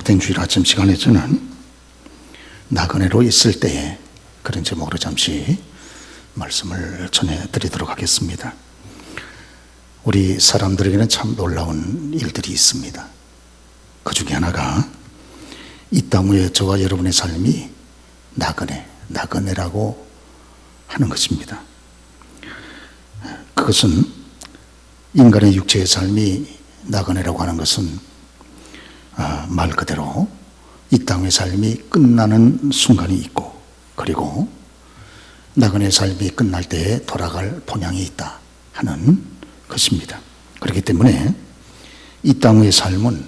복된 주일 아침 시간에 저는 나그네로 있을 때에 그런 제목으로 잠시 말씀을 전해드리도록 하겠습니다. 우리 사람들에게는 참 놀라운 일들이 있습니다. 그 중에 하나가 이 땅 위에 저와 여러분의 삶이 나그네라고 하는 것입니다. 그것은 인간의 육체의 삶이 나그네라고 하는 것은 말 그대로 이 땅의 삶이 끝나는 순간이 있고, 그리고 나그네 삶이 끝날 때에 돌아갈 본향이 있다 하는 것입니다. 그렇기 때문에 이 땅의 삶은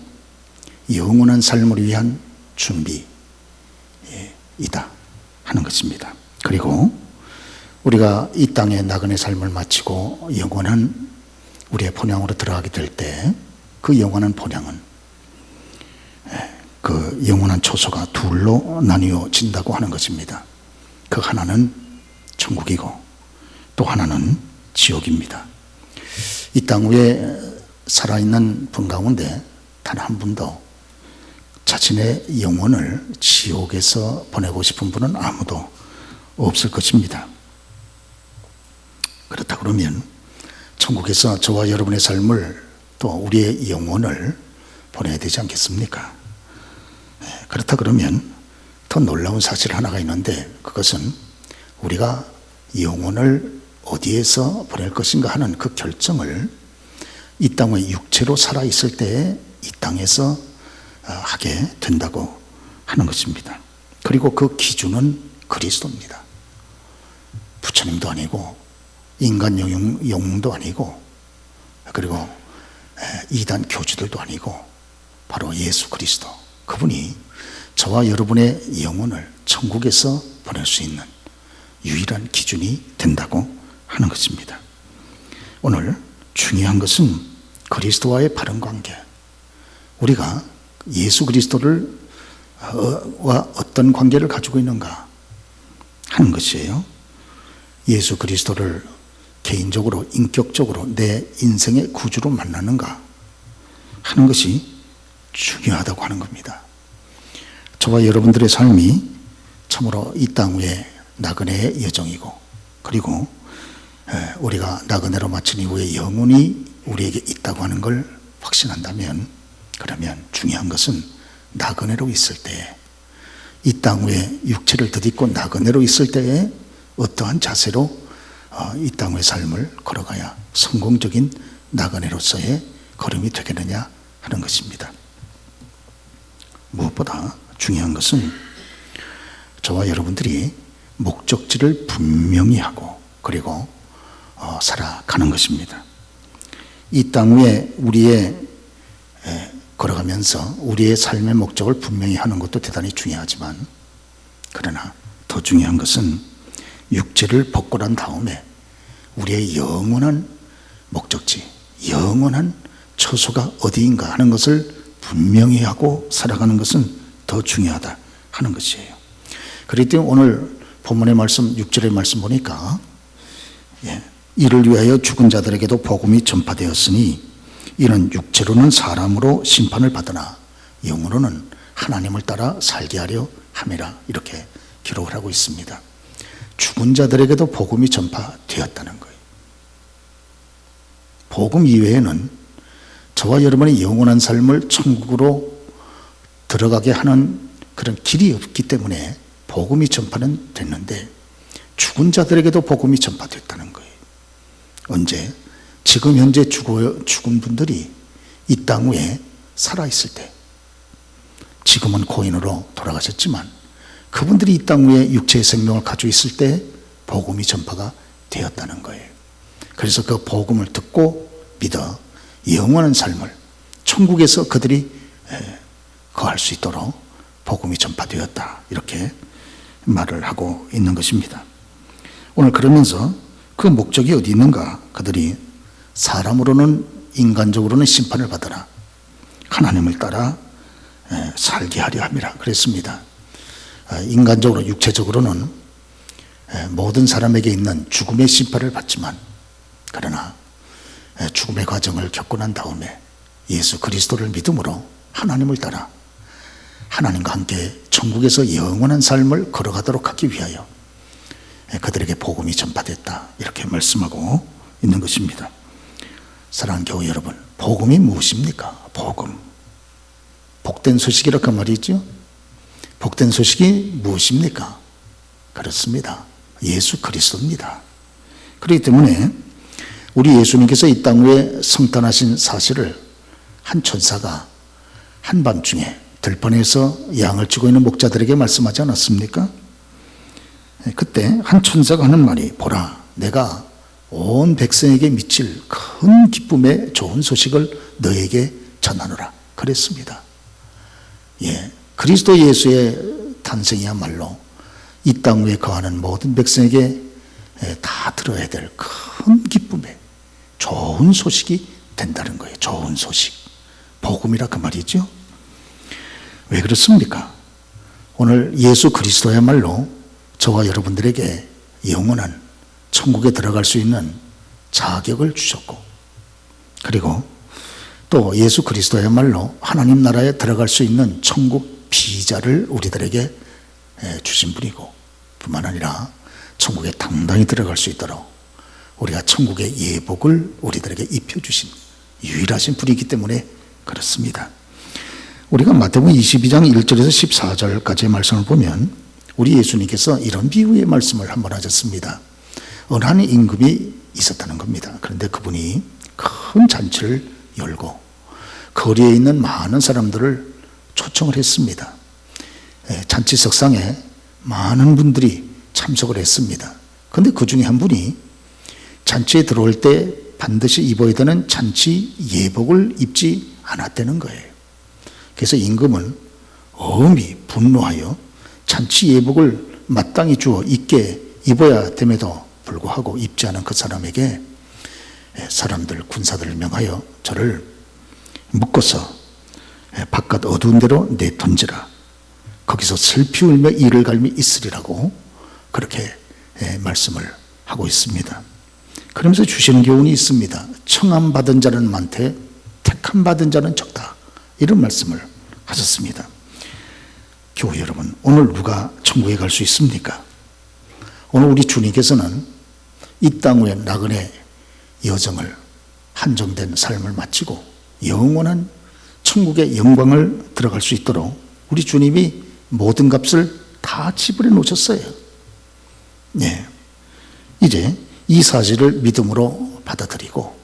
영원한 삶을 위한 준비이다 하는 것입니다. 그리고 우리가 이 땅의 나그네 삶을 마치고 영원한 우리의 본향으로 들어가게 될 때 그 영원한 본향은 그 영원한 초소가 둘로 나뉘어진다고 하는 것입니다. 그 하나는 천국이고 또 하나는 지옥입니다. 이 땅 위에 살아있는 분 가운데 단 한 분도 자신의 영혼을 지옥에서 보내고 싶은 분은 아무도 없을 것입니다. 그렇다 그러면 천국에서 저와 여러분의 삶을 또 우리의 영혼을 보내야 되지 않겠습니까? 그렇다 그러면 더 놀라운 사실 하나가 있는데, 그것은 우리가 영혼을 어디에서 보낼 것인가 하는 그 결정을 이 땅의 육체로 살아있을 때에 이 땅에서 하게 된다고 하는 것입니다. 그리고 그 기준은 그리스도입니다. 부처님도 아니고 인간 영웅도 아니고, 그리고 이단 교주들도 아니고 바로 예수 그리스도, 그분이 저와 여러분의 영혼을 천국에서 보낼 수 있는 유일한 기준이 된다고 하는 것입니다. 오늘 중요한 것은 그리스도와의 바른 관계, 우리가 예수 그리스도와 어떤 관계를 가지고 있는가 하는 것이에요. 예수 그리스도를 개인적으로, 인격적으로 내 인생의 구주로 만나는가 하는 것이 중요하다고 하는 겁니다. 저와 여러분들의 삶이 참으로 이 땅 위에 나그네의 여정이고, 그리고 우리가 나그네로 마친 이후에 영혼이 우리에게 있다고 하는 걸 확신한다면, 그러면 중요한 것은 나그네로 있을 때, 이 땅 위에 육체를 덧입고 나그네로 있을 때에 어떠한 자세로 이 땅의 삶을 걸어가야 성공적인 나그네로서의 걸음이 되겠느냐 하는 것입니다. 무엇보다 중요한 것은 저와 여러분들이 목적지를 분명히 하고 그리고 살아가는 것입니다. 이 땅 위에 걸어가면서 우리의 삶의 목적을 분명히 하는 것도 대단히 중요하지만, 그러나 더 중요한 것은 육체를 벗고 난 다음에 우리의 영원한 목적지, 영원한 처소가 어디인가 하는 것을 분명히 하고 살아가는 것은 더 중요하다 하는 것이에요. 그렇기 때문에 오늘 본문의 말씀 6절의 말씀 보니까 이를 위하여 죽은 자들에게도 복음이 전파되었으니 이는 육체로는 사람으로 심판을 받으나 영으로는 하나님을 따라 살게 하려 함이라, 이렇게 기록을 하고 있습니다. 죽은 자들에게도 복음이 전파되었다는 거예요. 복음 이외에는 저와 여러분의 영원한 삶을 천국으로 들어가게 하는 그런 길이 없기 때문에 복음이 전파는 됐는데, 죽은 자들에게도 복음이 전파됐다는 거예요. 언제? 지금 현재 죽은 분들이 이 땅 위에 살아있을 때, 지금은 고인으로 돌아가셨지만 그분들이 이 땅 위에 육체의 생명을 가지고 있을 때 복음이 전파가 되었다는 거예요. 그래서 그 복음을 듣고 믿어 영원한 삶을 천국에서 그들이 거할 수 있도록 복음이 전파되었다, 이렇게 말을 하고 있는 것입니다. 오늘 그러면서 그 목적이 어디 있는가? 그들이 사람으로는, 인간적으로는 심판을 받으나 하나님을 따라 살게 하려 함이라 그랬습니다. 인간적으로, 육체적으로는 모든 사람에게 있는 죽음의 심판을 받지만, 그러나 죽음의 과정을 겪고 난 다음에 예수 그리스도를 믿음으로 하나님을 따라 하나님과 함께 천국에서 영원한 삶을 걸어가도록 하기 위하여 그들에게 복음이 전파됐다, 이렇게 말씀하고 있는 것입니다. 사랑하는 교우 여러분, 복음이 무엇입니까? 복음, 복된 소식이라 그 말이죠. 복된 소식이 무엇입니까? 그렇습니다. 예수 그리스도입니다. 그렇기 때문에 우리 예수님께서 이 땅 위에 성탄하신 사실을 한 천사가 한밤중에 들판에서 양을 치고 있는 목자들에게 말씀하지 않았습니까? 그때 한 천사가 하는 말이, 보라, 내가 온 백성에게 미칠 큰 기쁨의 좋은 소식을 너에게 전하노라, 그랬습니다. 그리스도 예수의 탄생이야말로 이 땅 위에 거하는 모든 백성에게 다 들어야 될 큰 기쁨의 좋은 소식이 된다는 거예요. 좋은 소식, 복음이라 그 말이죠. 왜 그렇습니까? 오늘 예수 그리스도야말로 저와 여러분들에게 영원한 천국에 들어갈 수 있는 자격을 주셨고, 그리고 또 예수 그리스도야말로 하나님 나라에 들어갈 수 있는 천국 비자를 우리들에게 주신 분이고, 뿐만 아니라 천국에 당당히 들어갈 수 있도록 우리가 천국의 예복을 우리들에게 입혀주신 유일하신 분이기 때문에 그렇습니다. 우리가 마태복음 22장 1절에서 14절까지의 말씀을 보면 우리 예수님께서 이런 비유의 말씀을 한번 하셨습니다. 어느 한 임금이 있었다는 겁니다. 그런데 그분이 큰 잔치를 열고 거리에 있는 많은 사람들을 초청을 했습니다. 잔치석상에 많은 분들이 참석을 했습니다. 그런데 그 중에 한 분이 잔치에 들어올 때 반드시 입어야 되는 잔치 예복을 입지 않았다는 거예요. 그래서 임금은 엄히 분노하여 잔치 예복을 마땅히 주어 입어야 됨에도 불구하고 입지 않은 그 사람에게 사람들, 군사들을 명하여 저를 묶어서 바깥 어두운 데로 내던지라. 거기서 슬피 울며 이를 갈미 있으리라고 그렇게 말씀을 하고 있습니다. 그러면서 주시는 교훈이 있습니다. 청함 받은 자는 많되 택함 받은 자는 적다, 이런 말씀을 하셨습니다. 교우 여러분, 오늘 누가 천국에 갈 수 있습니까? 오늘 우리 주님께서는 이 땅 위에 나그네 여정을, 한정된 삶을 마치고 영원한 천국의 영광을 들어갈 수 있도록 우리 주님이 모든 값을 다 지불해 놓으셨어요. 이제 이 사실을 믿음으로 받아들이고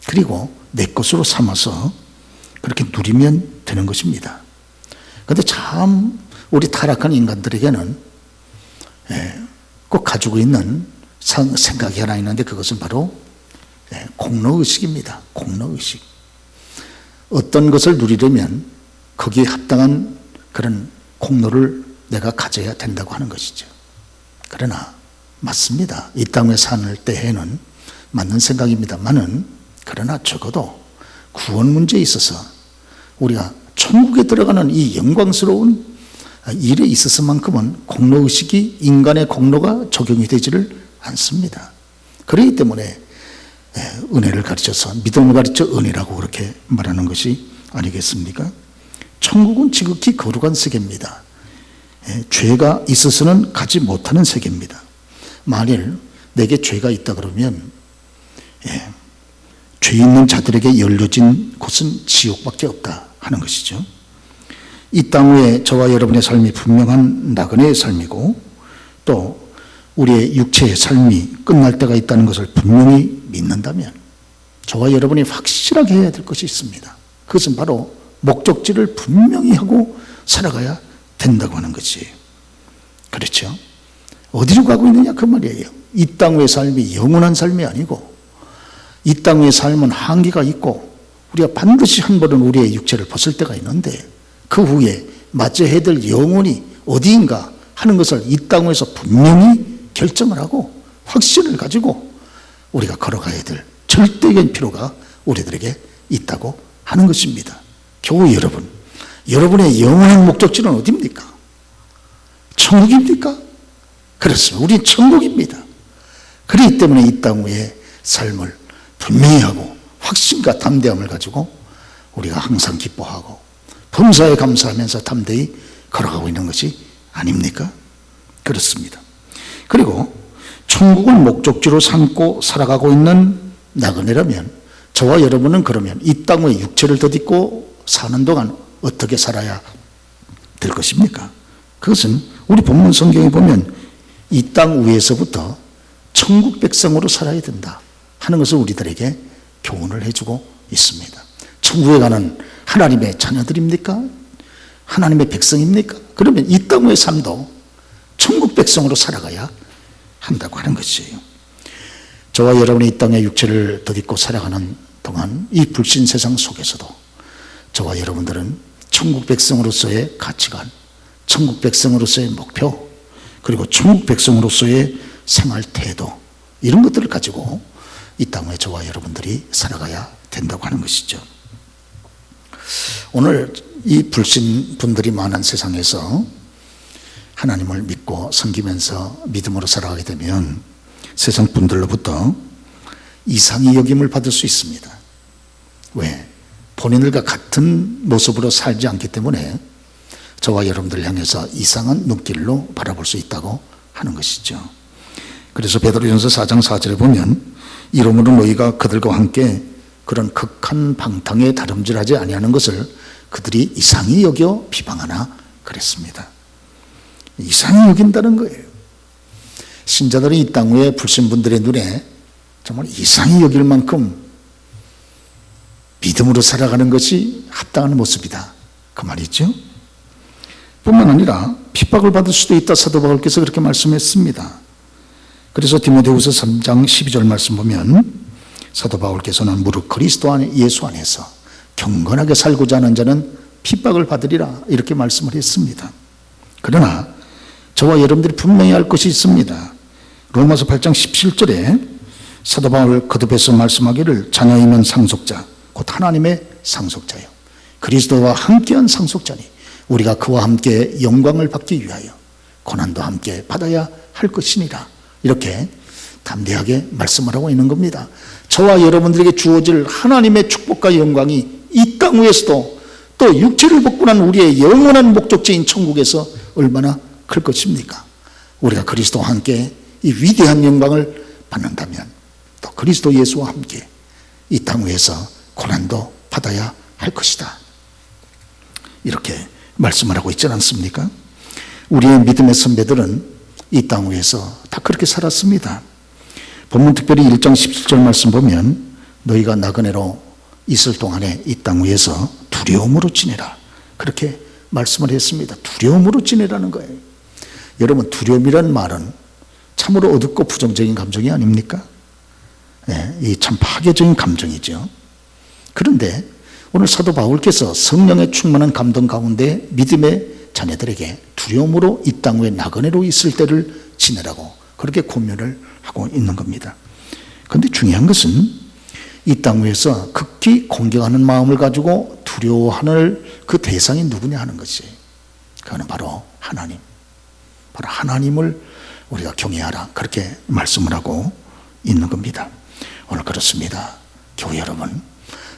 그리고 내 것으로 삼아서 그렇게 누리면 되는 것입니다. 그런데 참 우리 타락한 인간들에게는 꼭 가지고 있는 생각이 하나 있는데, 그것은 바로 공로의식입니다. 공로의식. 어떤 것을 누리려면 거기에 합당한 그런 공로를 내가 가져야 된다고 하는 것이죠. 그러나 맞습니다. 이 땅에 사는 때에는 맞는 생각입니다만은, 그러나 적어도 구원 문제에 있어서 우리가 천국에 들어가는 이 영광스러운 일에 있어서만큼은 공로의식이, 인간의 공로가 적용이 되지를 않습니다. 그렇기 때문에 은혜를 가르쳐서, 믿음을 가르쳐 은혜라고 그렇게 말하는 것이 아니겠습니까? 천국은 지극히 거룩한 세계입니다. 죄가 있어서는 가지 못하는 세계입니다. 만일 내게 죄가 있다 그러면 죄 있는 자들에게 열려진 곳은 지옥밖에 없다 하는 것이죠. 이 땅 위에 저와 여러분의 삶이 분명한 나그네의 삶이고, 또 우리의 육체의 삶이 끝날 때가 있다는 것을 분명히 믿는다면 저와 여러분이 확실하게 해야 될 것이 있습니다. 그것은 바로 목적지를 분명히 하고 살아가야 된다고 하는 것이에요. 그렇죠? 어디로 가고 있느냐 그 말이에요. 이 땅 위의 삶이 영원한 삶이 아니고, 이 땅 위의 삶은 한계가 있고 우리가 반드시 한 번은 우리의 육체를 벗을 때가 있는데, 그 후에 맞이해야 될 영혼이 어디인가 하는 것을 이 땅 위에서 분명히 결정을 하고 확신을 가지고 우리가 걸어가야 될 절대적인 필요가 우리들에게 있다고 하는 것입니다. 교우 여러분, 여러분의 영원한 목적지는 어디입니까? 천국입니까? 그렇습니다. 우리는 천국입니다. 그렇기 때문에 이 땅 위의 삶을 분명히 하고 확신과 담대함을 가지고 우리가 항상 기뻐하고 범사에 감사하면서 담대히 걸어가고 있는 것이 아닙니까? 그렇습니다. 그리고 천국을 목적지로 삼고 살아가고 있는 나그네라면 저와 여러분은 그러면 이 땅 위에 육체를 덧입고 사는 동안 어떻게 살아야 될 것입니까? 그것은 우리 본문 성경에 보면 이 땅 위에서부터 천국 백성으로 살아야 된다 하는 것을 우리들에게 교훈을 해주고 있습니다. 천국에 가는 하나님의 자녀들입니까? 하나님의 백성입니까? 그러면 이 땅의 삶도 천국 백성으로 살아가야 한다고 하는 것이에요. 저와 여러분이 이 땅에 육체를 덧입고 살아가는 동안 이 불신 세상 속에서도 저와 여러분들은 천국 백성으로서의 가치관, 천국 백성으로서의 목표, 그리고 천국 백성으로서의 생활 태도, 이런 것들을 가지고 이 땅에 저와 여러분들이 살아가야 된다고 하는 것이죠. 오늘 이 불신 분들이 많은 세상에서 하나님을 믿고 섬기면서 믿음으로 살아가게 되면 세상 분들로부터 이상히 여김을 받을 수 있습니다. 왜? 본인들과 같은 모습으로 살지 않기 때문에 저와 여러분들을 향해서 이상한 눈길로 바라볼 수 있다고 하는 것이죠. 그래서 베드로전서 4장 4절에 보면 이러므로 너희가 그들과 함께 그런 극한 방탕에 다름질하지 아니하는 것을 그들이 이상히 여겨 비방하나 그랬습니다. 이상히 여긴다는 거예요. 신자들은 이 땅 위에 불신분들의 눈에 정말 이상히 여길 만큼 믿음으로 살아가는 것이 합당한 모습이다, 그 말이죠. 뿐만 아니라 핍박을 받을 수도 있다, 사도 바울께서 그렇게 말씀했습니다. 그래서 디모데후서 3장 12절 말씀 보면 사도 바울께서는 무릇 그리스도 안에 예수 안에서 경건하게 살고자 하는 자는 핍박을 받으리라, 이렇게 말씀을 했습니다. 그러나 저와 여러분들이 분명히 알 것이 있습니다. 로마서 8장 17절에 사도 바울 거듭해서 말씀하기를 자녀이면 상속자, 곧 하나님의 상속자요, 그리스도와 함께한 상속자니 우리가 그와 함께 영광을 받기 위하여 고난도 함께 받아야 할 것이니라, 이렇게 담대하게 말씀을 하고 있는 겁니다. 저와 여러분들에게 주어질 하나님의 축복과 영광이 이 땅 위에서도 또 육체를 벗고 난 우리의 영원한 목적지인 천국에서 얼마나 클 것입니까? 우리가 그리스도와 함께 이 위대한 영광을 받는다면 또 그리스도 예수와 함께 이 땅 위에서 고난도 받아야 할 것이다, 이렇게 말씀을 하고 있지 않습니까? 우리의 믿음의 선배들은 이 땅 위에서 다 그렇게 살았습니다. 본문 특별히 1장 17절 말씀 보면 너희가 나그네로 있을 동안에 이 땅 위에서 두려움으로 지내라, 그렇게 말씀을 했습니다. 두려움으로 지내라는 거예요. 여러분, 두려움이란 말은 참으로 어둡고 부정적인 감정이 아닙니까? 네, 이 참 파괴적인 감정이죠. 그런데 오늘 사도 바울께서 성령의 충만한 감동 가운데 믿음의 자녀들에게 두려움으로 이 땅 위에 나그네로 있을 때를 지내라고 그렇게 권면을 하고 있는 겁니다. 그런데 중요한 것은 이 땅 위에서 극히 공경하는 마음을 가지고 두려워하는 그 대상이 누구냐 하는 것이, 그거는 바로 하나님, 바로 하나님을 우리가 경외하라, 그렇게 말씀을 하고 있는 겁니다. 오늘 그렇습니다. 교회 여러분,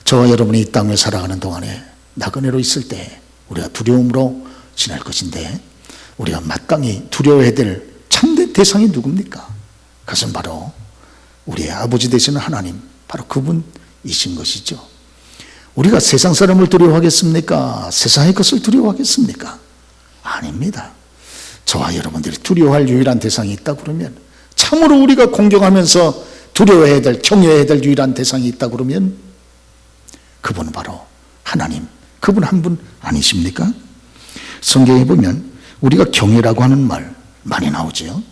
저와 여러분이 이 땅을 살아가는 동안에 나그네로 있을 때 우리가 두려움으로 지낼 것인데 우리가 마땅히 두려워해야 될 참된 대상이 누굽니까? 그것은 바로 우리의 아버지 되시는 하나님, 바로 그분이신 것이죠. 우리가 세상 사람을 두려워하겠습니까? 세상의 것을 두려워하겠습니까? 아닙니다. 저와 여러분들이 두려워할 유일한 대상이 있다 그러면, 참으로 우리가 공경하면서 두려워해야 될, 경외해야 될 유일한 대상이 있다 그러면 그분은 바로 하나님, 그분 한 분 아니십니까? 성경에 보면 우리가 경외라고 하는 말 많이 나오죠.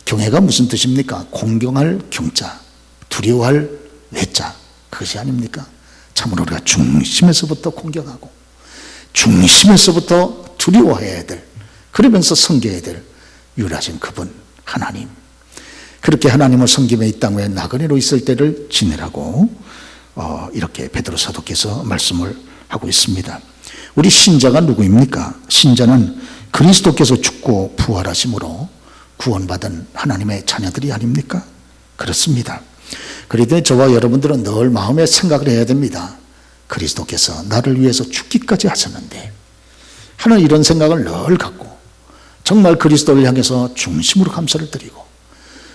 경외가 무슨 뜻입니까? 공경할 경자, 두려워할 외자, 그것이 아닙니까? 참으로 우리가 중심에서부터 공경하고 중심에서부터 두려워해야 될, 그러면서 섬겨야 될 유일하신 그분 하나님, 그렇게 하나님을 섬기며 이 땅에 나그네로 있을 때를 지내라고 이렇게 베드로 사도께서 말씀을 하고 있습니다. 우리 신자가 누구입니까? 신자는 그리스도께서 죽고 부활하심으로 구원받은 하나님의 자녀들이 아닙니까? 그렇습니다. 그런데 저와 여러분들은 늘 마음에 생각을 해야 됩니다. 그리스도께서 나를 위해서 죽기까지 하셨는데 하는 이런 생각을 늘 갖고 정말 그리스도를 향해서 중심으로 감사를 드리고,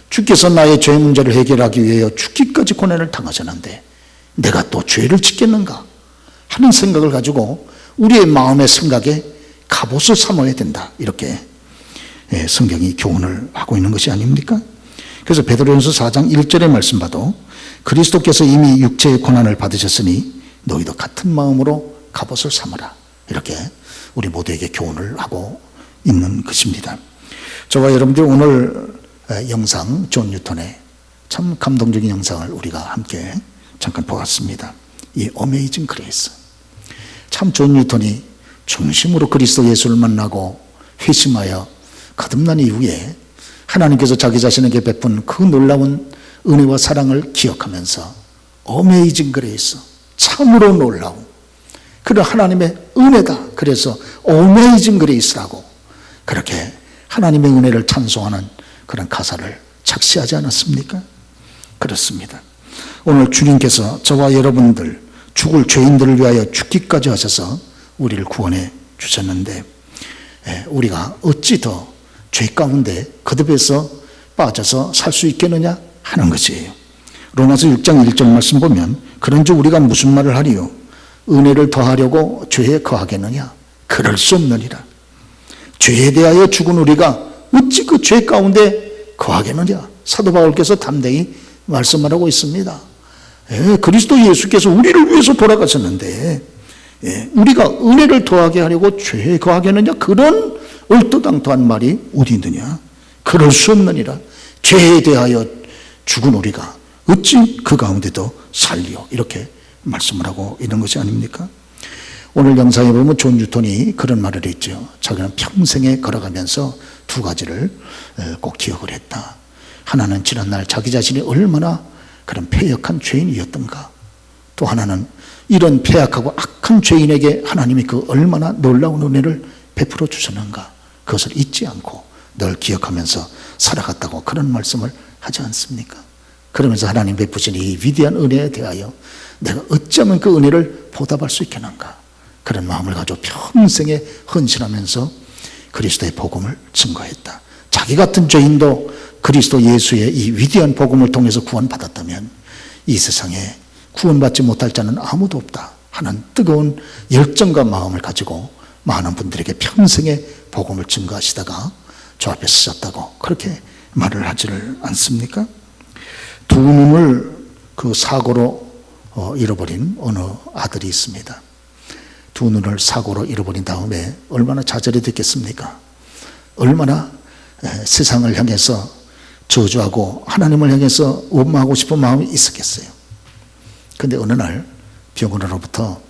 주께서 나의 죄 문제를 해결하기 위해 죽기까지 고난을 당하셨는데 내가 또 죄를 짓겠는가 하는 생각을 가지고 우리의 마음의 생각에 갑옷을 삼아야 된다, 이렇게 성경이 교훈을 하고 있는 것이 아닙니까? 그래서 베드로전서 4장 1절의 말씀 봐도 그리스도께서 이미 육체의 고난을 받으셨으니 너희도 같은 마음으로 갑옷을 삼아라, 이렇게 우리 모두에게 교훈을 하고 있는 것입니다. 저와 여러분들 오늘 영상, 존 뉴턴의 참 감동적인 영상을 우리가 함께 잠깐 보았습니다. 이 어메이징 그레이스. 참 존 뉴턴이 중심으로 그리스도 예수를 만나고 회심하여 거듭난 이후에 하나님께서 자기 자신에게 베푼 그 놀라운 은혜와 사랑을 기억하면서 어메이징 그레이스, 참으로 놀라운 그런 하나님의 은혜다, 그래서 어메이징 그레이스라고 그렇게 하나님의 은혜를 찬송하는 그런 가사를 작시하지 않았습니까? 그렇습니다. 오늘 주님께서 저와 여러분들 죽을 죄인들을 위하여 죽기까지 하셔서 우리를 구원해 주셨는데 우리가 어찌 더 죄 가운데 거듭해서 빠져서 살 수 있겠느냐 하는 것이에요. 로마서 6장 1절 말씀 보면 그런즉 우리가 무슨 말을 하리요? 은혜를 더하려고 죄에 거하겠느냐? 그럴 수 없느니라. 죄에 대하여 죽은 우리가 어찌 그 죄 가운데 거하겠느냐? 사도 바울께서 담대히 말씀하고 있습니다. 그리스도 예수께서 우리를 위해서 돌아가셨는데 우리가 은혜를 더하게 하려고 죄에 거하겠느냐? 그런 얼토당토한 말이 어디 있느냐? 그럴 수 없느니라. 죄에 대하여 죽은 우리가 어찌 그 가운데도 살리요? 이렇게 말씀을 하고 있는 것이 아닙니까? 오늘 영상에 보면 존 뉴턴이 그런 말을 했죠. 자기는 평생에 걸어가면서 두 가지를 꼭 기억을 했다. 하나는 지난날 자기 자신이 얼마나 그런 패역한 죄인이었던가, 또 하나는 이런 패악하고 악한 죄인에게 하나님이 그 얼마나 놀라운 은혜를 베풀어 주셨는가, 그것을 잊지 않고 늘 기억하면서 살아갔다고 그런 말씀을 하지 않습니까? 그러면서 하나님 베푸신 이 위대한 은혜에 대하여 내가 어쩌면 그 은혜를 보답할 수 있겠는가, 그런 마음을 가지고 평생에 헌신하면서 그리스도의 복음을 증거했다. 자기 같은 죄인도 그리스도 예수의 이 위대한 복음을 통해서 구원받았다면 이 세상에 구원받지 못할 자는 아무도 없다 하는 뜨거운 열정과 마음을 가지고 많은 분들에게 평생에 복음을 증거하시다가 저 앞에 쓰셨다고 그렇게 말을 하지를 않습니까? 두 눈을 그 사고로 잃어버린 어느 아들이 있습니다. 두 눈을 사고로 잃어버린 다음에 얼마나 좌절이 됐겠습니까? 얼마나 세상을 향해서 저주하고 하나님을 향해서 원망하고 싶은 마음이 있었겠어요. 그런데 어느 날 병원으로부터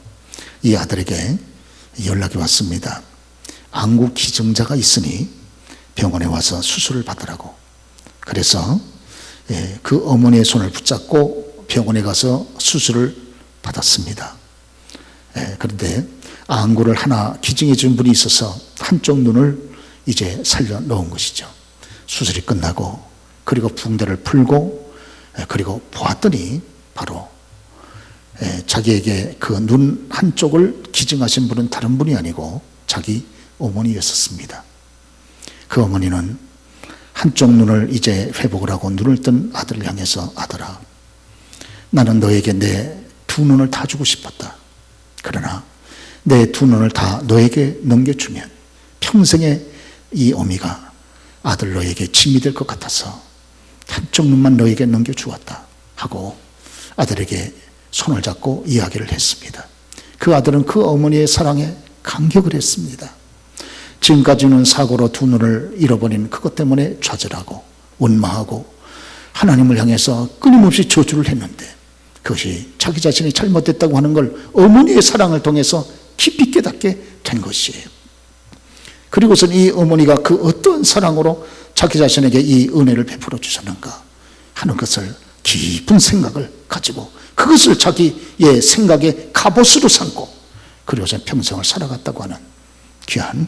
이 아들에게 연락이 왔습니다. 안구 기증자가 있으니 병원에 와서 수술을 받으라고. 그래서 그 어머니의 손을 붙잡고 병원에 가서 수술을 받았습니다. 그런데 안구를 하나 기증해 준 분이 있어서 한쪽 눈을 이제 살려 놓은 것이죠. 수술이 끝나고 그리고 붕대를 풀고 그리고 보았더니 바로 자기에게 그 눈 한쪽을 기증하신 분은 다른 분이 아니고 자기 어머니였었습니다. 그 어머니는 한쪽 눈을 이제 회복을 하고 눈을 뜬 아들을 향해서, 아들아, 나는 너에게 내 두 눈을 다 주고 싶었다. 그러나 내 두 눈을 다 너에게 넘겨주면 평생에 이 어미가 아들 너에게 짐이 될 것 같아서 한쪽 눈만 너에게 넘겨주었다 하고 아들에게 손을 잡고 이야기를 했습니다. 그 아들은 그 어머니의 사랑에 감격을 했습니다. 지금까지는 사고로 두 눈을 잃어버린 그것 때문에 좌절하고 원망하고 하나님을 향해서 끊임없이 저주를 했는데 그것이 자기 자신이 잘못됐다고 하는 걸 어머니의 사랑을 통해서 깊이 깨닫게 된 것이에요. 그리고선 이 어머니가 그 어떤 사랑으로 자기 자신에게 이 은혜를 베풀어 주셨는가 하는 것을 깊은 생각을 가지고 그것을 자기의 생각의 갑옷으로 삼고 그리고서 평생을 살아갔다고 하는 귀한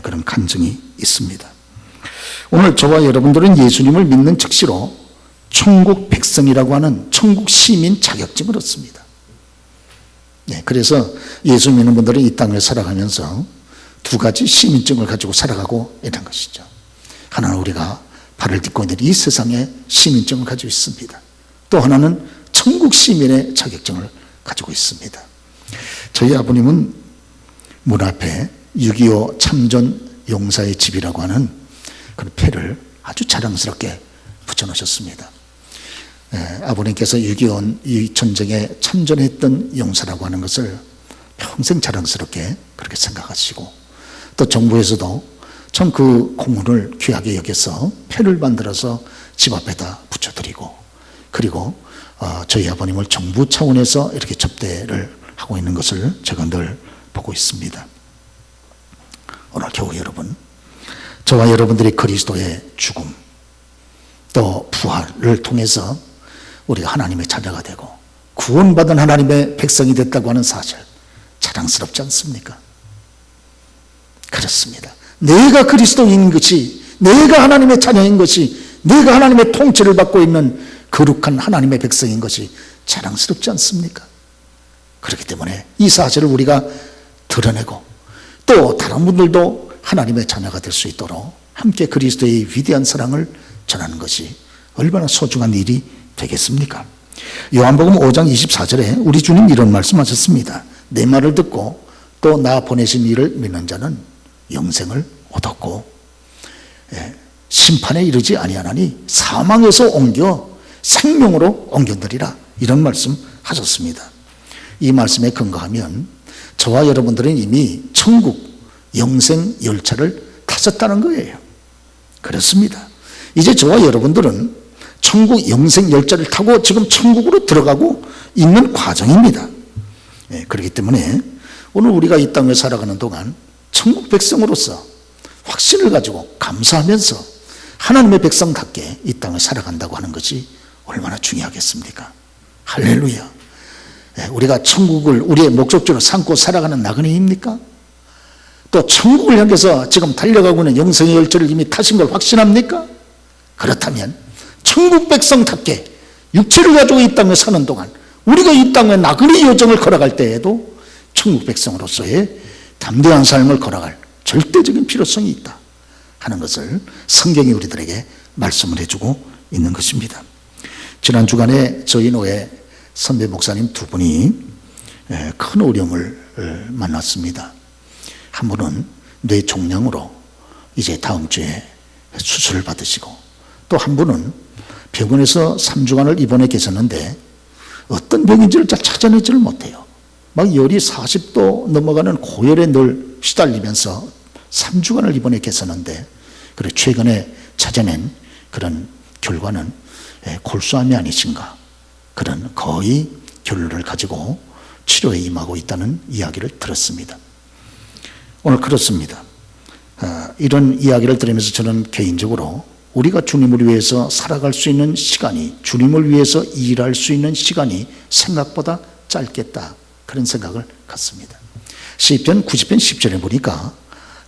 그런 간증이 있습니다. 오늘 저와 여러분들은 예수님을 믿는 즉시로 천국 백성이라고 하는 천국 시민 자격증을 얻습니다. 그래서 예수 믿는 분들은 이 땅을 살아가면서 두 두 가지 시민증을 가지고 살아가고 있는 것이죠. 하나는 우리가 발을 딛고 있는 이 세상에 시민증을 가지고 있습니다. 또 하나는 천국 시민의 자격증을 가지고 있습니다. 저희 아버님은 문 앞에 6.25 참전 용사의 집이라고 하는 그런 패를 아주 자랑스럽게 붙여놓으셨습니다. 아버님께서 6.25 전쟁에 참전했던 용사라고 하는 것을 평생 자랑스럽게 그렇게 생각하시고, 또 정부에서도 참 그 공헌을 귀하게 여겨서 패를 만들어서 집 앞에다 붙여드리고, 그리고 저희 아버님을 정부 차원에서 이렇게 접대를 하고 있는 것을 제가 늘 보고 있습니다. 오늘 교회 여러분, 저와 여러분들이 그리스도의 죽음 또 부활을 통해서 우리가 하나님의 자녀가 되고 구원받은 하나님의 백성이 됐다고 하는 사실, 자랑스럽지 않습니까? 그렇습니다. 내가 그리스도인 것이, 내가 하나님의 자녀인 것이, 내가 하나님의 통치를 받고 있는 거룩한 하나님의 백성인 것이 자랑스럽지 않습니까? 그렇기 때문에 이 사실을 우리가 드러내고, 또 다른 분들도 하나님의 자녀가 될 수 있도록 함께 그리스도의 위대한 사랑을 전하는 것이 얼마나 소중한 일이 되겠습니까? 요한복음 5장 24절에 우리 주님 이런 말씀하셨습니다. 내 말을 듣고 또 나 보내신 이를 믿는 자는 영생을 얻었고 심판에 이르지 아니하나니 사망에서 옮겨 생명으로 옮겨드리라, 이런 말씀 하셨습니다. 이 말씀에 근거하면 저와 여러분들은 이미 천국 영생 열차를 타셨다는 거예요. 그렇습니다. 이제 저와 여러분들은 천국 영생 열차를 타고 지금 천국으로 들어가고 있는 과정입니다. 그렇기 때문에 오늘 우리가 이 땅에 살아가는 동안 천국 백성으로서 확신을 가지고 감사하면서 하나님의 백성답게 이 땅을 살아간다고 하는 것이 얼마나 중요하겠습니까? 할렐루야. 우리가 천국을 우리의 목적지로 삼고 살아가는 나그네입니까? 또 천국을 향해서 지금 달려가고 있는 영생의 열차를 이미 타신 걸 확신합니까? 그렇다면 천국 백성답게 육체를 가지고 이 땅에 사는 동안 우리가 이 땅에 나그네 여정을 걸어갈 때에도 천국 백성으로서의 담대한 삶을 걸어갈 절대적인 필요성이 있다 하는 것을 성경이 우리들에게 말씀을 해주고 있는 것입니다. 지난 주간에 저희 노회 선배 목사님 두 분이 큰 어려움을 만났습니다. 한 분은 뇌 종양으로 이제 다음 주에 수술을 받으시고, 또 한 분은 병원에서 3주간을 입원해 계셨는데 어떤 병인지를 잘 찾아내지를 못해요. 막 열이 40도 넘어가는 고열에 늘 시달리면서 3주간을 입원해 계셨는데, 그래 최근에 찾아낸 그런 결과는 골수암이 아니신가, 그런 거의 결론을 가지고 치료에 임하고 있다는 이야기를 들었습니다. 오늘 그렇습니다. 이런 이야기를 들으면서 저는 개인적으로 우리가 주님을 위해서 살아갈 수 있는 시간이, 주님을 위해서 일할 수 있는 시간이 생각보다 짧겠다, 그런 생각을 갖습니다. 시편 90편 10절에 보니까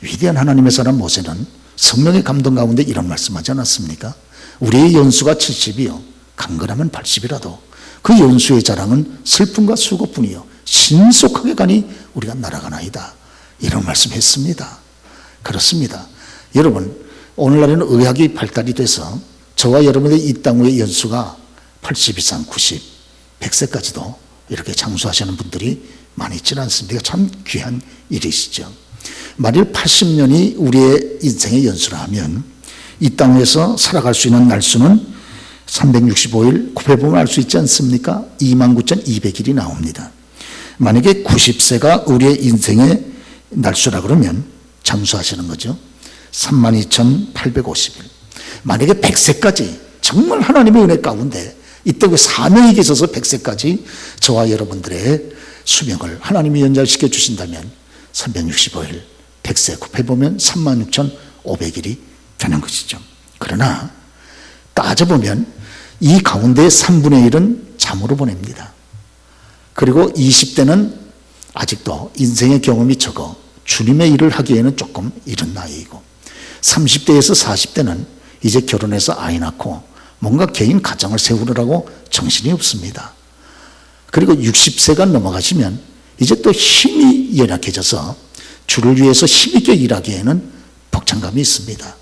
위대한 하나님의 사람 모세는 성령의 감동 가운데 이런 말씀하지 않았습니까? 우리의 연수가 70이요 강건하면 80이라도 그 연수의 자랑은 슬픔과 수고뿐이요 신속하게 가니 우리가 날아가나이다, 이런 말씀했습니다. 그렇습니다. 여러분, 오늘날에는 의학이 발달이 돼서 저와 여러분의 이 땅 위의 연수가 80 이상 90, 100세까지도 이렇게 장수하시는 분들이 많이 있지는 않습니다. 참 귀한 일이시죠. 만일 80년이 우리의 인생의 연수라 하면 이 땅에서 살아갈 수 있는 날수는 365일 곱해보면 알 수 있지 않습니까? 29,200일이 나옵니다. 만약에 90세가 우리의 인생의 날수라 그러면 장수하시는 거죠. 32,850일. 만약에 100세까지 정말 하나님의 은혜 가운데 이 땅에 사명이 계셔서 100세까지 저와 여러분들의 수명을 하나님이 연장시켜 주신다면 365일 100세 곱해보면 36,500일이 되는 것이죠. 그러나 따져보면 이 가운데 3분의 1은 잠으로 보냅니다. 그리고 20대는 아직도 인생의 경험이 적어 주님의 일을 하기에는 조금 이른 나이이고, 30대에서 40대는 이제 결혼해서 아이 낳고 뭔가 개인 가정을 세우느라고 정신이 없습니다. 그리고 60세가 넘어가시면 이제 또 힘이 연약해져서 주를 위해서 힘있게 일하기에는 벅찬감이 있습니다.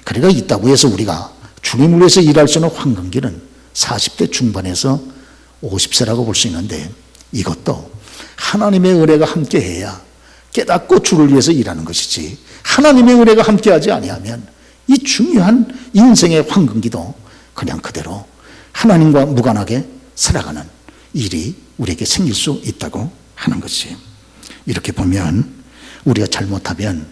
그러니까 있다고 해서 우리가 주님을 위해서 일할 수 있는 황금기는 40대 중반에서 50세라고 볼 수 있는데, 이것도 하나님의 은혜가 함께해야 깨닫고 주를 위해서 일하는 것이지, 하나님의 은혜가 함께하지 아니하면 이 중요한 인생의 황금기도 그냥 그대로 하나님과 무관하게 살아가는 일이 우리에게 생길 수 있다고 하는 것이, 이렇게 보면 우리가 잘못하면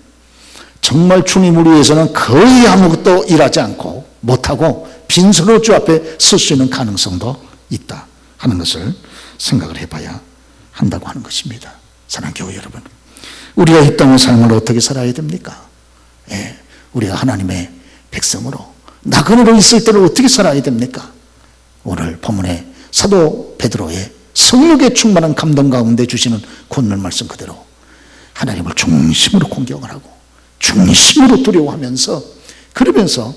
정말 주님을 위해서는 거의 아무것도 일하지 않고 못하고 빈손으로 주 앞에 설 수 있는 가능성도 있다 하는 것을 생각을 해봐야 한다고 하는 것입니다. 사랑하는 교회 여러분, 우리가 이 땅의 삶을 어떻게 살아야 됩니까? 우리가 하나님의 백성으로 나그네로 있을 때를 어떻게 살아야 됩니까? 오늘 본문의 사도 베드로의 성령에 충만한 감동 가운데 주시는 권면 말씀 그대로 하나님을 중심으로 공경을 하고 중심으로 두려워하면서, 그러면서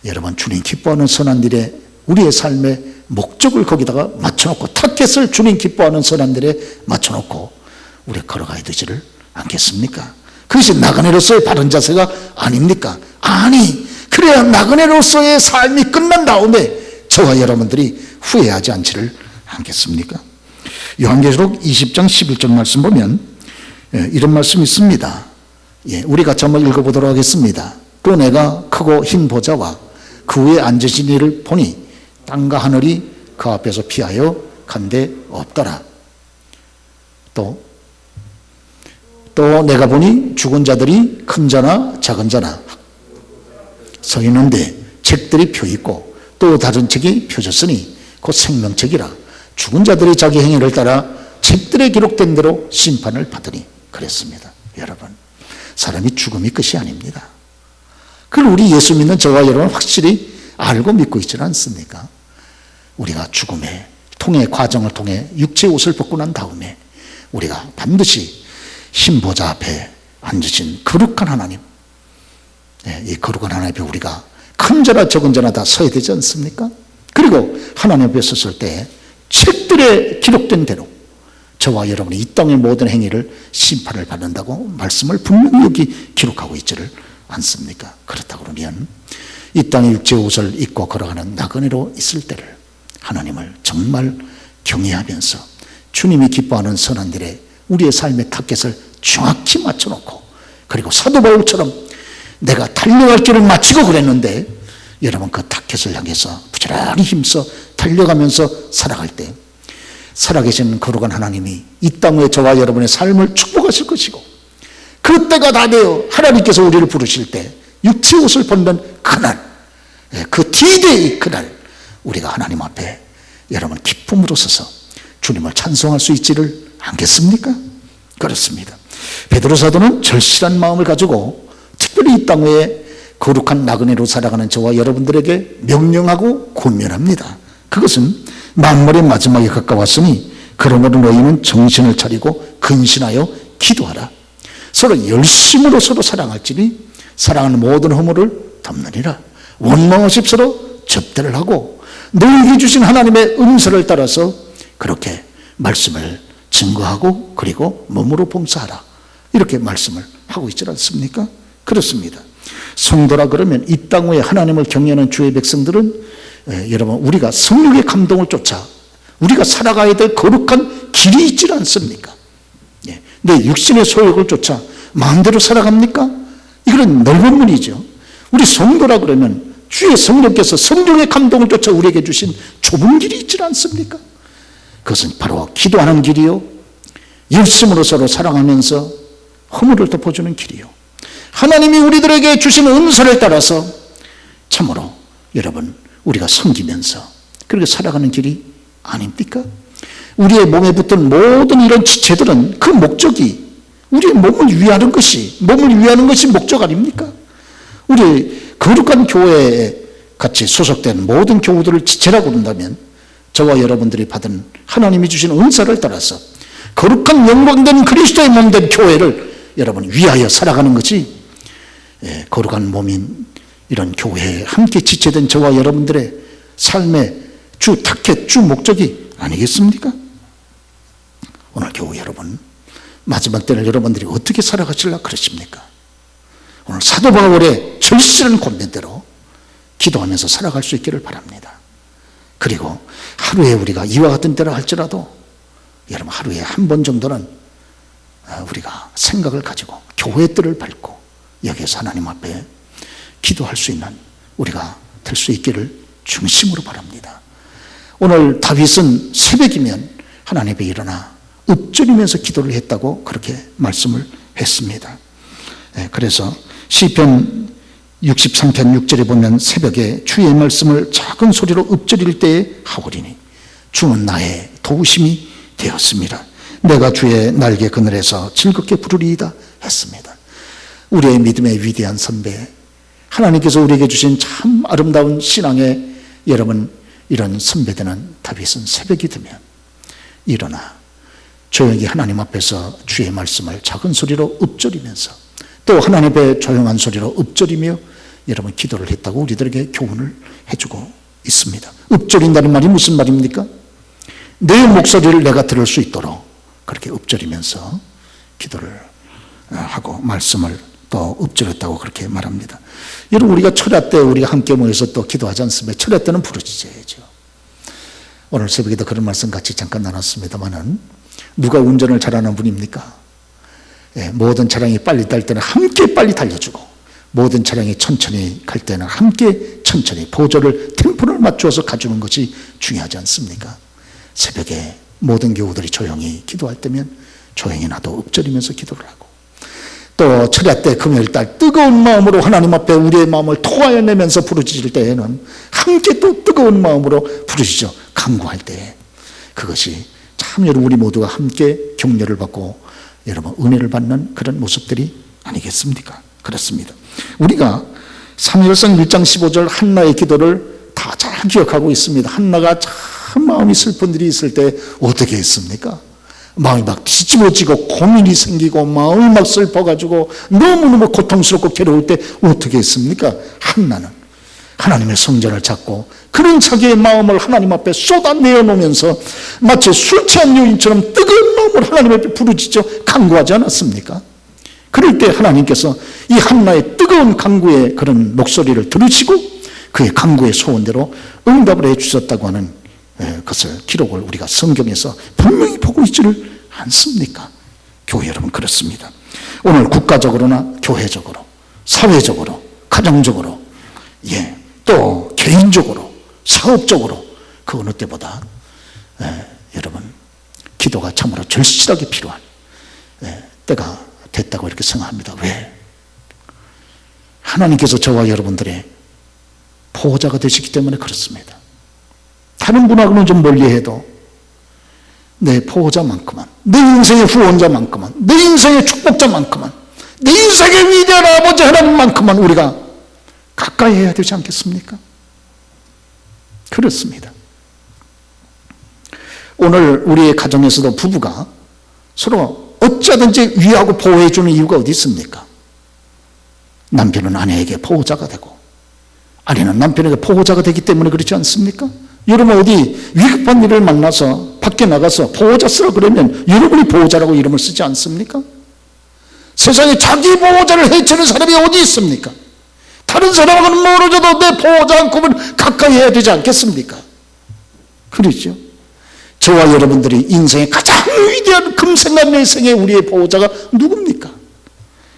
여러분 주님 기뻐하는 선한 일에 우리의 삶의 목적을 거기다가 맞춰놓고, 타겟을 주님 기뻐하는 선한 일에 맞춰놓고 우리가 걸어가야 되지를 않겠습니까? 그것이 나그네로서의 바른 자세가 아닙니까? 아니, 그래야 나그네로서의 삶이 끝난 다음에 저와 여러분들이 후회하지 않지를 않겠습니까? 요한계시록 20장 11절 말씀 보면 이런 말씀이 있습니다. 우리 같이 한번 읽어보도록 하겠습니다. 또 내가 크고 흰 보좌와 그 위에 앉으신 이를 보니 땅과 하늘이 그 앞에서 피하여 간데 없더라. 또 내가 보니 죽은 자들이 큰 자나 작은 자나 서 있는데 책들이 펴 있고 또 다른 책이 펴졌으니 곧 생명책이라. 죽은 자들이 자기 행위를 따라 책들에 기록된 대로 심판을 받으니 그랬습니다. 여러분, 사람이 죽음이 끝이 아닙니다. 그걸 우리 예수 믿는 저와 여러분 확실히 알고 믿고 있지는 않습니까? 우리가 죽음의 통해 과정을 통해 육체의 옷을 벗고 난 다음에 우리가 반드시 흰 보좌 앞에 앉으신 거룩한 하나님, 이 거룩한 하나님 앞에 우리가 큰 자나 적은 자나 다 서야 되지 않습니까? 그리고 하나님 앞에 섰을 때 책들에 기록된 대로 저와 여러분이 이 땅의 모든 행위를 심판을 받는다고 말씀을 분명히 여기 기록하고 있지를 않습니까? 그렇다고 그러면 이 땅의 육체의 옷을 입고 걸어가는 나그네로 있을 때를 하나님을 정말 경외하면서 주님이 기뻐하는 선한 일에 우리의 삶의 타겟을 정확히 맞춰놓고, 그리고 사도 바울처럼 내가 달려갈 길을 마치고 그랬는데 여러분 그 타겟을 향해서 부지런히 힘써 달려가면서 살아갈 때 살아계신 거룩한 하나님이 이 땅에 저와 여러분의 삶을 축복하실 것이고, 그때가 다 되어 하나님께서 우리를 부르실 때 육체의 옷을 벗는 그날, 그 D-Day 그날 우리가 하나님 앞에 여러분 기쁨으로 서서 주님을 찬송할 수 있지를 않겠습니까? 그렇습니다. 베드로 사도는 절실한 마음을 가지고 특별히 이 땅에 거룩한 나그네로 살아가는 저와 여러분들에게 명령하고 권면합니다. 그것은 만물의 마지막에 가까웠으니 그러므로 너희는 정신을 차리고 근신하여 기도하라. 서로 열심으로 서로 사랑할지니 사랑하는 모든 허물을 덮느니라. 원망하십 서로 접대를 하고 너희에게 주신 하나님의 은사를 따라서 그렇게 말씀을 증거하고 그리고 몸으로 봉사하라. 이렇게 말씀을 하고 있지 않습니까? 그렇습니다. 성도라 그러면 이 땅 위에 하나님을 경외하는 주의 백성들은 여러분 우리가 성령의 감동을 쫓아 우리가 살아가야 될 거룩한 길이 있지 않습니까? 내 육신의 소욕을 쫓아 마음대로 살아갑니까? 이건 넓은 문이죠. 우리 성도라 그러면 주의 성령께서 성령의 감동을 쫓아 우리에게 주신 좁은 길이 있지 않습니까? 그것은 바로 기도하는 길이요, 열심으로 서로 사랑하면서 허물을 덮어주는 길이요, 하나님이 우리들에게 주신 은사를 따라서 참으로 여러분 우리가 섬기면서 그렇게 살아가는 길이 아닙니까? 우리의 몸에 붙은 모든 이런 지체들은 그 목적이 우리의 몸을 위하는 것이 목적 아닙니까? 우리 거룩한 교회에 같이 소속된 모든 교우들을 지체라고 본다면 저와 여러분들이 받은 하나님이 주신 은사를 따라서 거룩한 영광된 그리스도의 몸된 교회를 여러분 위하여 살아가는 것이 거룩한 몸인 이런 교회에 함께 지체된 저와 여러분들의 삶의 주 타켓, 주 목적이 아니겠습니까? 오늘 교우 여러분, 마지막 때는 여러분들이 어떻게 살아가시려 그러십니까? 오늘 사도 바울의 절실한 권면대로 기도하면서 살아갈 수 있기를 바랍니다. 그리고 하루에 우리가 이와 같은 때라 할지라도 여러분 하루에 한 번 정도는 우리가 생각을 가지고 교회의 뜰을 밟고 여기에서 하나님 앞에 기도할 수 있는 우리가 될 수 있기를 중심으로 바랍니다. 오늘 다윗은 새벽이면 하나님 앞에 일어나 읊조리면서 기도를 했다고 그렇게 말씀을 했습니다. 그래서 시편 63편 6절에 보면 새벽에 주의 말씀을 작은 소리로 읊조릴 때에 하오리니 주는 나의 도우심이 되었습니다. 내가 주의 날개 그늘에서 즐겁게 부르리이다 했습니다. 우리의 믿음의 위대한 선배, 하나님께서 우리에게 주신 참 아름다운 신앙의 여러분 이런 선배되는 다윗은 새벽이 되면 일어나 조용히 하나님 앞에서 주의 말씀을 작은 소리로 읊조리면서 또 하나님 앞에 조용한 소리로 읊조리며 여러분 기도를 했다고 우리들에게 교훈을 해주고 있습니다. 읊조린다는 말이 무슨 말입니까? 내 목소리를 내가 들을 수 있도록 그렇게 읊조리면서 기도를 하고 말씀을 또 읊조렸다고 그렇게 말합니다. 여러분 우리가 철야 때 우리가 함께 모여서 또 기도하지 않습니까? 철야 때는 부르짖어야죠. 오늘 새벽에도 그런 말씀 같이 잠깐 나눴습니다만은 누가 운전을 잘하는 분입니까? 모든 차량이 빨리 달 때는 함께 빨리 달려주고 모든 차량이 천천히 갈 때는 함께 천천히 보조를 템포를 맞추어서 가주는 것이 중요하지 않습니까? 새벽에 모든 교우들이 조용히 기도할 때면 조용히 나도 읊조리면서 기도를 하고 또 철야 때 금요일날 뜨거운 마음으로 하나님 앞에 우리의 마음을 토하여내면서 부르짖을 때에는 함께 또 뜨거운 마음으로 부르짖어 간구할 때 그것이 참 여러분 우리 모두가 함께 격려를 받고 여러분 은혜를 받는 그런 모습들이 아니겠습니까? 그렇습니다. 우리가 사무엘상 1장 15절 한나의 기도를 다 잘 기억하고 있습니다. 한나가 참 마음이 슬픈 일이 있을 때 어떻게 했습니까? 마음이 막 뒤집어지고 고민이 생기고 마음이 막 슬퍼가지고 너무너무 고통스럽고 괴로울 때 어떻게 했습니까? 한나는 하나님의 성전을 찾고 그런 자기의 마음을 하나님 앞에 쏟아내어 놓으면서 마치 술 취한 여인처럼 뜨거운 마음을 하나님 앞에 부르짖어 간구하지 않았습니까? 그럴 때 하나님께서 이 한나의 뜨거운 간구의 그런 목소리를 들으시고 그의 간구의 소원대로 응답을 해 주셨다고 하는 그것을 기록을 우리가 성경에서 분명히 보고 있지를 않습니까? 교회 여러분 그렇습니다. 오늘 국가적으로나 교회적으로 사회적으로 가정적으로 또 개인적으로 사업적으로 그 어느 때보다 여러분 기도가 참으로 절실하게 필요한 때가 됐다고 이렇게 생각합니다. 왜? 하나님께서 저와 여러분들의 보호자가 되시기 때문에 그렇습니다. 다른 분하고는 좀 멀리해도 내 보호자만큼은 내 인생의 후원자만큼은 내 인생의 축복자만큼은 내 인생의 위대한 아버지 하나님만큼은 우리가 가까이 해야 되지 않겠습니까? 그렇습니다. 오늘 우리의 가정에서도 부부가 서로 어찌하든지 위하고 보호해 주는 이유가 어디 있습니까? 남편은 아내에게 보호자가 되고 아내는 남편에게 보호자가 되기 때문에 그렇지 않습니까? 여러분 어디 위급한 일을 만나서 밖에 나가서 보호자 쓰라 그러면 여러분이 보호자라고 이름을 쓰지 않습니까? 세상에 자기 보호자를 해치는 사람이 어디 있습니까? 다른 사람은 모르져도 내 보호자만큼은 가까이 해야 되지 않겠습니까? 그렇죠? 저와 여러분들이 인생의 가장 위대한 금생과 내생의 우리의 보호자가 누굽니까?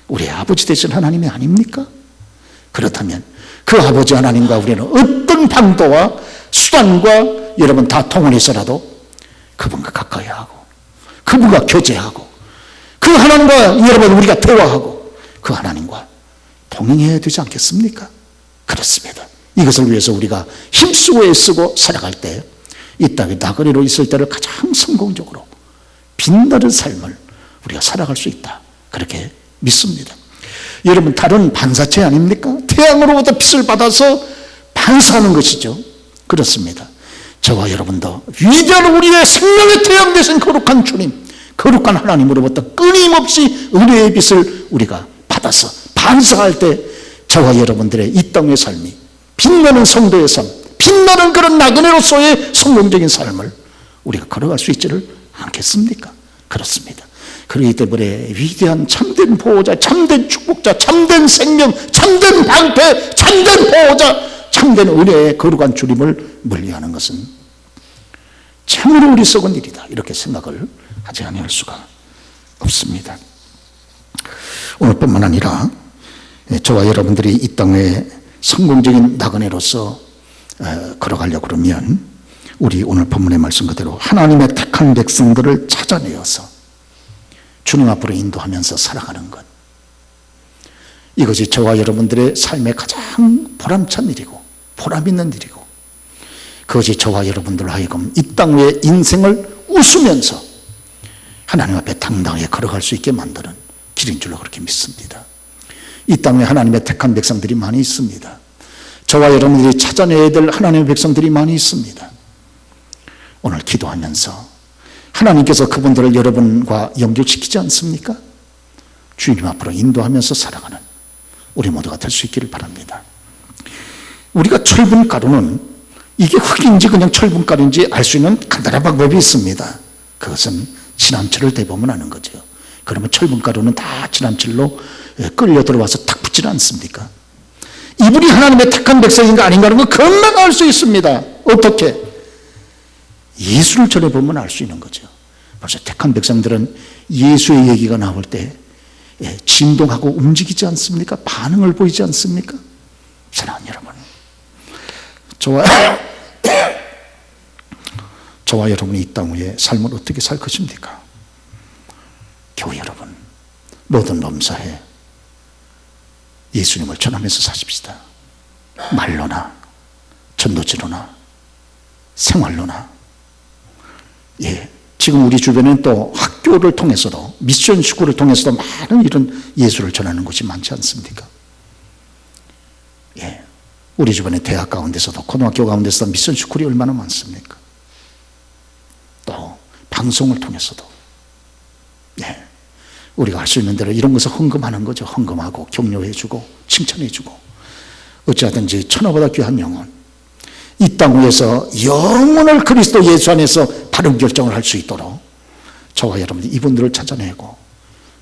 우리의 아버지 되신 하나님이 아닙니까? 그렇다면 그 아버지 하나님과 우리는 어떤 방도와 수단과 여러분 다 동원해서라도 그분과 가까이 하고 그분과 교제하고 그 하나님과 여러분 우리가 대화하고 그 하나님과 동행해야 되지 않겠습니까? 그렇습니다. 이것을 위해서 우리가 힘쓰고 애쓰고 살아갈 때 이 땅에 나그네로 있을 때를 가장 성공적으로 빛나는 삶을 우리가 살아갈 수 있다. 그렇게 믿습니다. 여러분 다른 반사체 아닙니까? 태양으로부터 빛을 받아서 반사하는 것이죠. 그렇습니다. 저와 여러분도 위대한 우리의 생명의 태양 되신 거룩한 주님, 거룩한 하나님으로부터 끊임없이 은혜의 빛을 우리가 받아서 반사할 때 저와 여러분들의 이 땅의 삶이 빛나는 성도의 삶, 빛나는 그런 나그네로서의 성공적인 삶을 우리가 걸어갈 수 있지를 않겠습니까? 그렇습니다. 그렇기 때문에 위대한 참된 보호자, 참된 축복자, 참된 생명, 참된 방패, 참된 보호자, 참된 은혜의 거룩한 주님을 멀리하는 것은 참으로 어리석은 일이다, 이렇게 생각을 하지 아니할 수가 없습니다. 오늘뿐만 아니라 저와 여러분들이 이 땅에 성공적인 나그네로서 걸어가려고 그러면 우리 오늘 본문의 말씀 그대로 하나님의 택한 백성들을 찾아내어서 주님 앞으로 인도하면서 살아가는 것, 이것이 저와 여러분들의 삶의 가장 보람찬 일이고 보람 있는 일이고, 그것이 저와 여러분들 하여금 이 땅 위에 인생을 웃으면서 하나님 앞에 당당하게 걸어갈 수 있게 만드는 길인 줄로 그렇게 믿습니다. 이 땅에 하나님의 택한 백성들이 많이 있습니다. 저와 여러분들이 찾아내야 될 하나님의 백성들이 많이 있습니다. 오늘 기도하면서 하나님께서 그분들을 여러분과 연결시키지 않습니까? 주님 앞으로 인도하면서 살아가는 우리 모두가 될 수 있기를 바랍니다. 우리가 철분가루는 이게 흙인지 그냥 철분가루인지 알 수 있는 간단한 방법이 있습니다. 그것은 진함철을 대보면 아는 거죠. 그러면 철분가루는 다 진함철로 끌려 들어와서 탁 붙지 않습니까? 이분이 하나님의 택한 백성인가 아닌가 하는 거 금방 알 수 있습니다. 어떻게? 예수를 전해보면 알 수 있는 거죠. 벌써 택한 백성들은 예수의 얘기가 나올 때 진동하고 움직이지 않습니까? 반응을 보이지 않습니까? 사랑하는 여러분, 저와 여러분이 이 땅 위에 삶을 어떻게 살 것입니까? 교회 여러분, 모든 범사에 예수님을 전하면서 사십시다. 말로나 전도지로나 생활로나. 지금 우리 주변에는 또 학교를 통해서도, 미션 스쿨을 통해서도 많은 이런 예수를 전하는 곳이 많지 않습니까? 우리 주변에 대학 가운데서도, 고등학교 가운데서도 미션 스쿨이 얼마나 많습니까? 또 방송을 통해서도 우리가 할 수 있는 대로 이런 것을 헌금하는 거죠. 헌금하고 격려해주고 칭찬해주고, 어찌하든지 천하보다 귀한 영혼, 이 땅 위에서 영혼을 그리스도 예수 안에서 바른 결정을 할 수 있도록 저와 여러분들 이분들을 찾아내고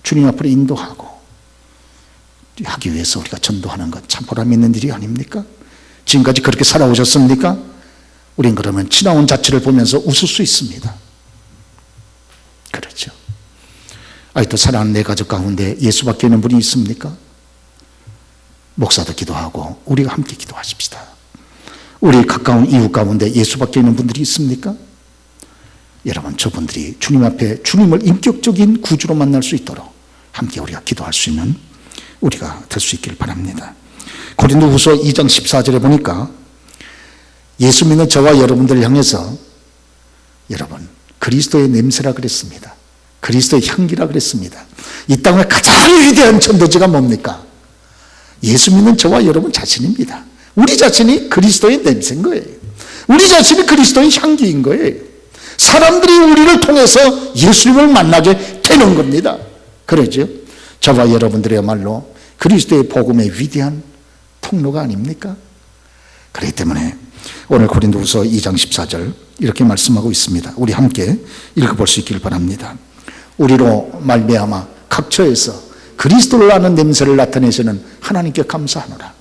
주님 앞으로 인도하고 하기 위해서 우리가 전도하는 것 참 보람 있는 일이 아닙니까? 지금까지 그렇게 살아오셨습니까? 우린 그러면 지나온 자체를 보면서 웃을 수 있습니다. 그렇죠. 아직도 사랑하는 내 가족 가운데 예수밖에 있는 분이 있습니까? 목사도 기도하고 우리가 함께 기도하십시다. 우리 가까운 이웃 가운데 예수밖에 있는 분들이 있습니까? 여러분, 저분들이 주님 앞에 주님을 인격적인 구주로 만날 수 있도록 함께 우리가 기도할 수 있는 우리가 될 수 있기를 바랍니다. 고린도후서 2장 14절에 보니까 예수 믿는 저와 여러분들을 향해서 여러분, 그리스도의 냄새라 그랬습니다. 그리스도의 향기라 그랬습니다. 이 땅의 가장 위대한 전도지가 뭡니까? 예수 믿는 저와 여러분 자신입니다. 우리 자신이 그리스도의 냄새인 거예요. 우리 자신이 그리스도의 향기인 거예요. 사람들이 우리를 통해서 예수님을 만나게 되는 겁니다. 그러죠? 저와 여러분들이야말로 그리스도의 복음의 위대한 통로가 아닙니까? 그렇기 때문에 오늘 고린도후서 2장 14절 이렇게 말씀하고 있습니다. 우리 함께 읽어볼 수 있기를 바랍니다. 우리로 말미암아 각처에서 그리스도를 아는 냄새를 나타내시는 하나님께 감사하노라.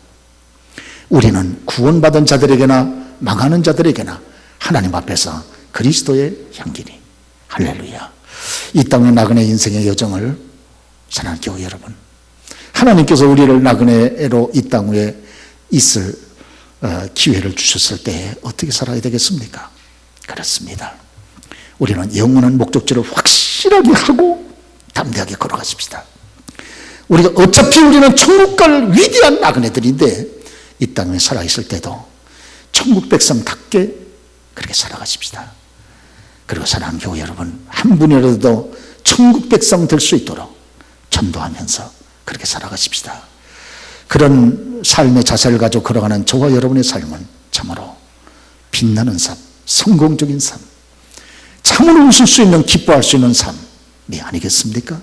우리는 구원받은 자들에게나 망하는 자들에게나 하나님 앞에서 그리스도의 향기니. 할렐루야. 이 땅의 나그네 인생의 여정을, 사랑하는 교회 여러분, 하나님께서 우리를 나그네로 이 땅 위에 있을 기회를 주셨을 때 어떻게 살아야 되겠습니까? 그렇습니다. 우리는 영원한 목적지를 확실하게 하고 담대하게 걸어가십시다. 우리가 어차피 우리는 천국 갈 위대한 나그네들인데 이 땅에 살아있을 때도 천국 백성답게 그렇게 살아가십시다. 그리고 사랑하는 교회 여러분, 한 분이라도 천국 백성 될 수 있도록 전도하면서 그렇게 살아가십시다. 그런 삶의 자세를 가지고 걸어가는 저와 여러분의 삶은 참으로 빛나는 삶, 성공적인 삶, 참으로 웃을 수 있는, 기뻐할 수 있는 삶이 아니겠습니까?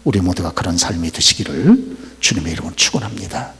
우리 모두가 그런 삶이 되시기를 주님의 이름으로 축원합니다.